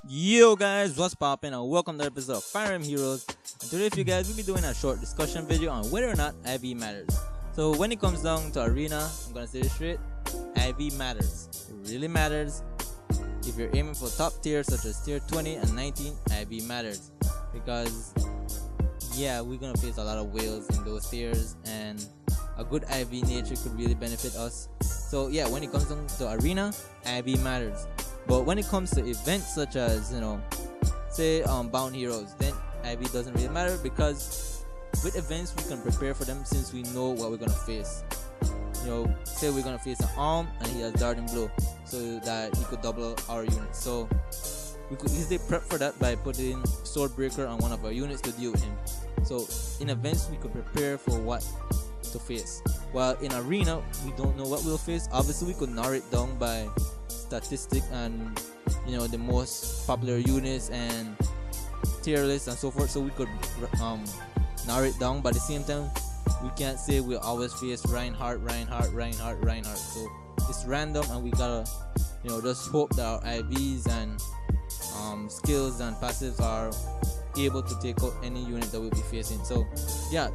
Yo guys, what's poppin' and welcome to the episode of Emblem Heroes. And today for you guys, we'll be doing a short discussion video on whether or not IV matters. So when it comes down to arena, I'm gonna say this straight, IV matters. It really matters. If you're aiming for top tiers such as tier 20 and 19, IV matters. Because yeah, we're gonna face a lot of whales in those tiers and a good IV nature could really benefit us. So yeah, when it comes down to arena, IV matters. But when it comes to events such as, say Bound Heroes, then IV doesn't really matter because with events we can prepare for them since we know what we're gonna face. Say we're gonna face an arm and he has Darting Blow, so that he could double our units. So we could easily prep for that by putting Sword Breaker on one of our units to deal with him. So in events we could prepare for what to face. While in arena we don't know what we'll face. Obviously we could narrow it down by statistic and the most popular units and tier lists and so forth, so we could narrow it down, but at the same time we can't say we'll always face Reinhardt. So it's random and we gotta just hope that our IVs and skills and passives are able to take out any unit that we'll be facing. So yeah,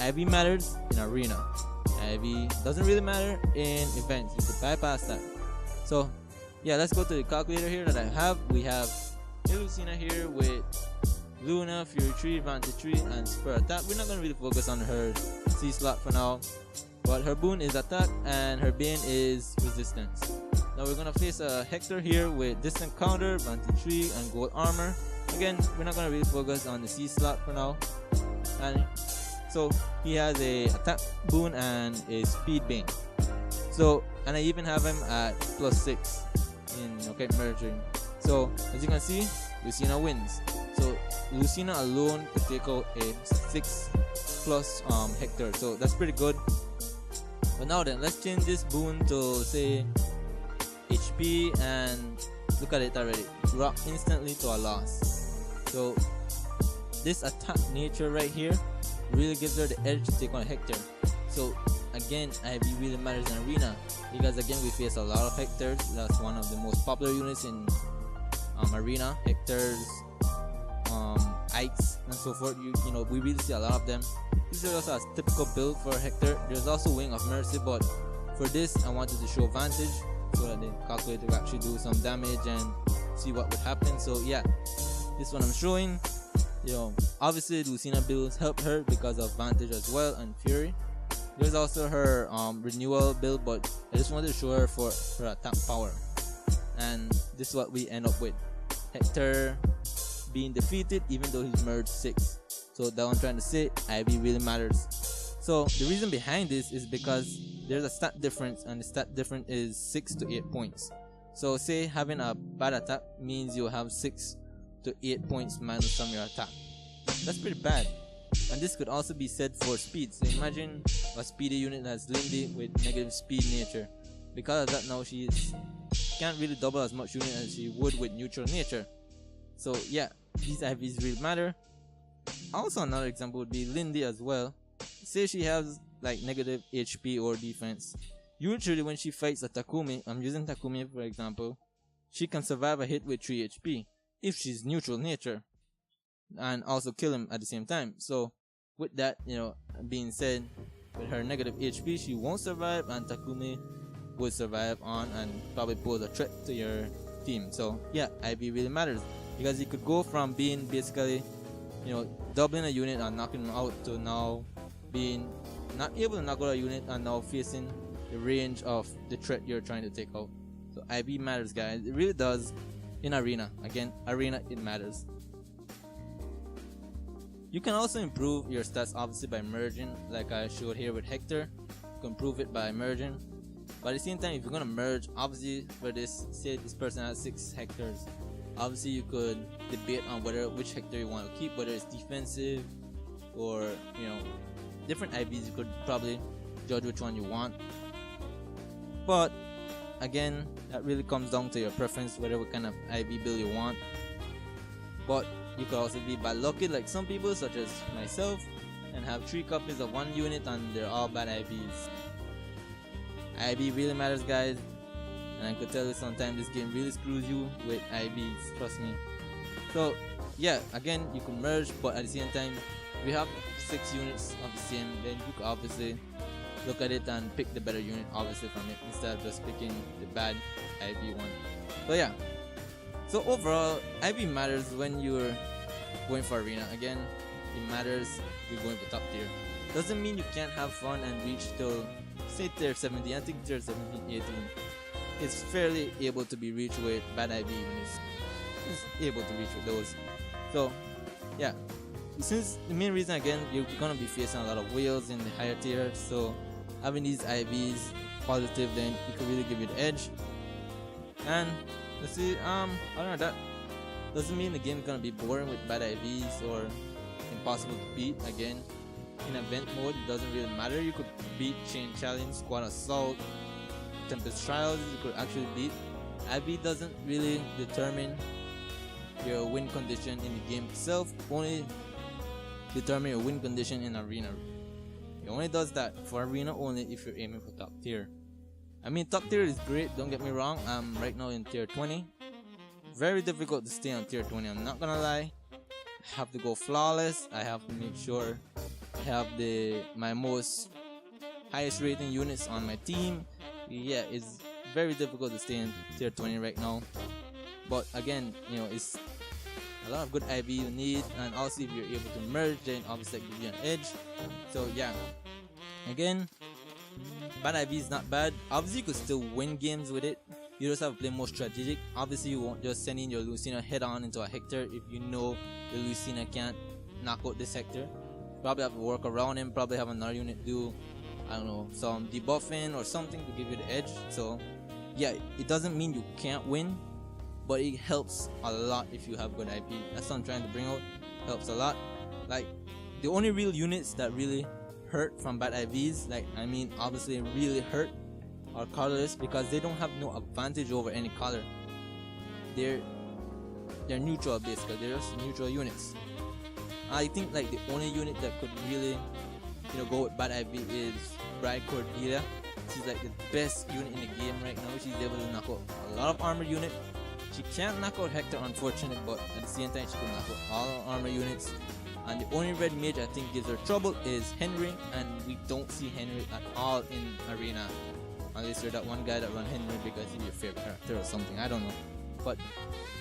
IV matters in arena, IV doesn't really matter in events. You could bypass that. So yeah, let's go to the calculator here that I have. We have Lucina here with Luna, Fury Tree, Vantage Tree, and Spur Attack. We're not going to really focus on her C slot for now, but her boon is Attack and her Bane is Resistance. Now we're going to face a Hector here with Distant Counter, Vantage Tree, and Gold Armor. Again, we're not going to really focus on the C slot for now. And so he has a Attack boon and a Speed Bane. So, and I even have him at +6 in merging. So as you can see, Lucina wins. So Lucina alone could take out a 6+ Hector. So that's pretty good. But now then, let's change this boon to say HP and look at it already. Drop instantly to a loss. So this attack nature right here really gives her the edge to take on Hector. So again, IV really matters in arena because again we face a lot of Hectors. That's one of the most popular units in arena. Hectors, Ikes, and so forth. We really see a lot of them. This is also a typical build for Hector. There's also Wing of Mercy, but for this I wanted to show Vantage so that the calculator will actually do some damage and see what would happen. So yeah, this one I'm showing. Obviously Lucina builds help her because of Vantage as well and Fury. There's also her renewal build, but I just wanted to show her for her attack power. And this is what we end up with. Hector being defeated even though he's merged 6. So that I'm trying to say, IV really matters. So the reason behind this is because there's a stat difference, and the stat difference is 6 to 8 points. So say having a bad attack means you'll have 6 to 8 points minus from your attack. That's pretty bad. And this could also be said for speed. So imagine a speedy unit that's Lindy with negative speed nature. Because of that, now she can't really double as much unit as she would with neutral nature. So yeah, these IVs really matter. Also another example would be Lindy as well. Say she has like negative HP or defense. Usually when she fights a Takumi, I'm using Takumi for example, she can survive a hit with 3 HP if she's neutral nature, and also kill him at the same time. So with that, being said, with her negative HP she won't survive, and Takumi would survive on and probably pose a threat to your team. So yeah, IV really matters because you could go from being basically doubling a unit and knocking him out to now being not able to knock out a unit and now facing the range of the threat you're trying to take out. So IV matters, guys. It really does in arena. Again, arena, it matters. You can also improve your stats obviously by merging, like I showed here with Hector. You can improve it by merging. But at the same time, if you're gonna merge, obviously for this, say this person has 6 Hectors, obviously you could debate on which Hector you want to keep, whether it's defensive or different IVs. You could probably judge which one you want. But again, that really comes down to your preference, whatever kind of IV build you want. But you could also be bad lucky like some people, such as myself, and have 3 copies of one unit and they're all bad IVs. IV really matters, guys. and I could tell you sometimes this game really screws you with IVs, trust me. So yeah, again, you can merge, but at the same time, if you have 6 units of the same, then you could obviously look at it and pick the better unit obviously from it, instead of just picking the bad IV one. So yeah, so overall, IV matters when you're going for arena. Again, it matters if you're going for top tier. Doesn't mean you can't have fun and reach till say tier 17. I think tier 17, 18 is fairly able to be reached with bad IV units. It's able to reach with those. So yeah, since the main reason, again, you're gonna be facing a lot of whales in the higher tier, so having these IVs positive, then it could really give you the edge. And let's see, I don't know, that doesn't mean the game's gonna be boring with bad IVs or impossible to beat. Again, in event mode, it doesn't really matter. You could beat Chain Challenge, Squad Assault, Tempest Trials, you could actually beat. IV doesn't really determine your win condition in the game itself, only determine your win condition in arena. It only does that for arena only if you're aiming for top tier. I mean, top tier is great, don't get me wrong. I'm right now in tier 20. Very difficult to stay on tier 20, I'm not gonna lie. I have to go flawless. I have to make sure I have my most highest rating units on my team. Yeah, it's very difficult to stay in tier 20 right now. But again, you know, it's a lot of good IV you need, and also if you're able to merge, then obviously that gives you an edge. So yeah, again, bad IV is not bad. Obviously you could still win games with it. You just have to play more strategic. Obviously you won't just send in your Lucina head on into a Hector if you know your Lucina can't knock out this Hector. Probably have to work around him, probably have another unit do, I don't know, some debuffing or something to give you the edge. So yeah, it doesn't mean you can't win, but it helps a lot if you have good IP. That's what I'm trying to bring out. Helps a lot. Like, the only real units that really hurt from bad IVs, like, I mean, obviously really hurt, are colorless, because they don't have no advantage over any color. They're neutral basically. They're just neutral units. I think like the only unit that could really, you know, go with bad IV is Bride Cordelia. She's like the best unit in the game right now. She's able to knock out a lot of armor unit. She can't knock out Hector, unfortunately, but at the same time she can knock out all armor units. And the only red mage I think gives her trouble is Henry, and we don't see Henry at all in arena, unless you're that one guy that run Henry because he's your favorite character or something, I don't know. But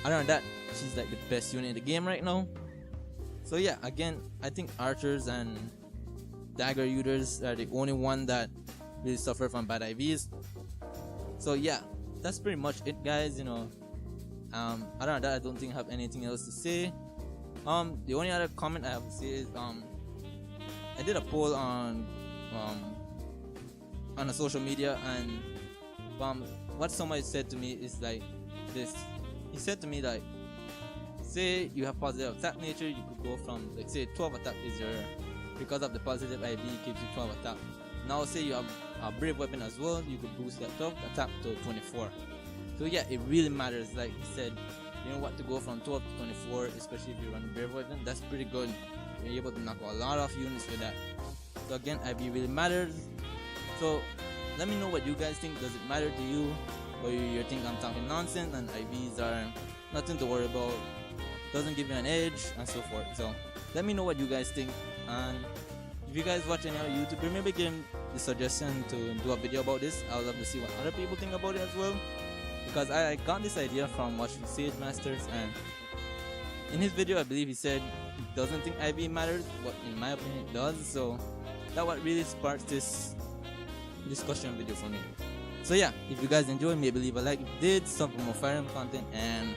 other than that, she's like the best unit in the game right now. So yeah, again, I think archers and dagger users are the only one that really suffer from bad IVs. So yeah, that's pretty much it, guys. You know, other than that, I don't think I have anything else to say. The only other comment I have to say is I did a poll on a social media, and what somebody said to me is like this. He said to me like, say you have positive attack nature, you could go from, like, say 12 attack is your, because of the positive IV gives you 12 attack. Now say you have a brave weapon as well, you could boost that 12 attack to 24. So yeah, it really matters. Like he said, you know what, to go from 12 to 24, especially if you run brave weapon, that's pretty good. You're able to knock out a lot of units with that. So again, IV really matters. So let me know what you guys think. Does it matter to you, or you think I'm talking nonsense and IVs are nothing to worry about, doesn't give you an edge, and so forth? So let me know what you guys think, and if you guys watch any other YouTuber, maybe give the suggestion to do a video about this. I would love to see what other people think about it as well, because I got this idea from watching Sage Masters, and in his video I believe he said he doesn't think IV matters, but in my opinion it does. So that what really sparked this discussion video for me. So yeah, if you guys enjoyed, maybe leave a like if you did, sub for more Fire Emblem content, and